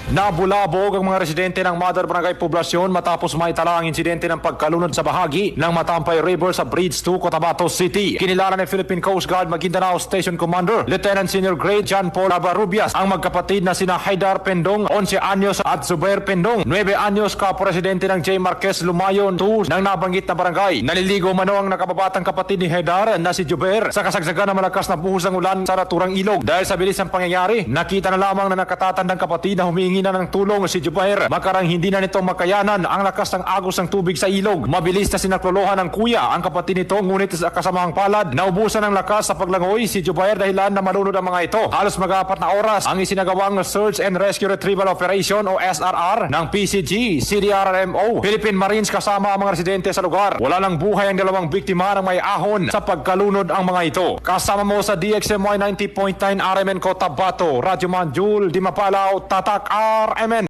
Nabulabog ang mga residente ng Mother Barangay Poblasyon matapos maitala ang insidente ng pagkalunod sa bahagi ng Matampay River sa Bridge 2, Cotabato City. Kinilala ng Philippine Coast Guard Maguindanao Station Commander Lieutenant Senior Grade John Paul Abarubias ang magkapatid na sina Haidar Pendong, 11 anyos at Zubair Pendong, 9 anyos, kapresidente ng J. Marquez Lumayon 2 ng nabanggit na barangay. Naliligo mano ang nakababatang kapatid ni Haidar na si Zubair sa kasagsagan ng malakas na buhos ng ulan sa naturang ilog. Dahil sa bilis ng pangyayari, nakita na lamang na nakatatandang kapatid na humingi na ng tulong si Zubair. Makarang hindi na nito makayanan ang lakas ng agos ng tubig sa ilog. Mabilis na sinaklolohan ng kuya ang kapatid nito, ngunit sa kasamahang palad, naubusan ng lakas sa paglangoy si Zubair dahilan na malunod ang mga ito. Halos mag-4 na oras ang isinagawang Search and Rescue Retrieval Operation o SRR ng PCG, CDRRMO, Philippine Marines kasama ang mga residente sa lugar. Wala lang buhay ang 2 biktima ng may ahon sa pagkalunod ang mga ito. Kasama mo sa DXMY 90.9 RMN Cotabato, Radyo Man Jul, Dimapalaw, Tatak RMN.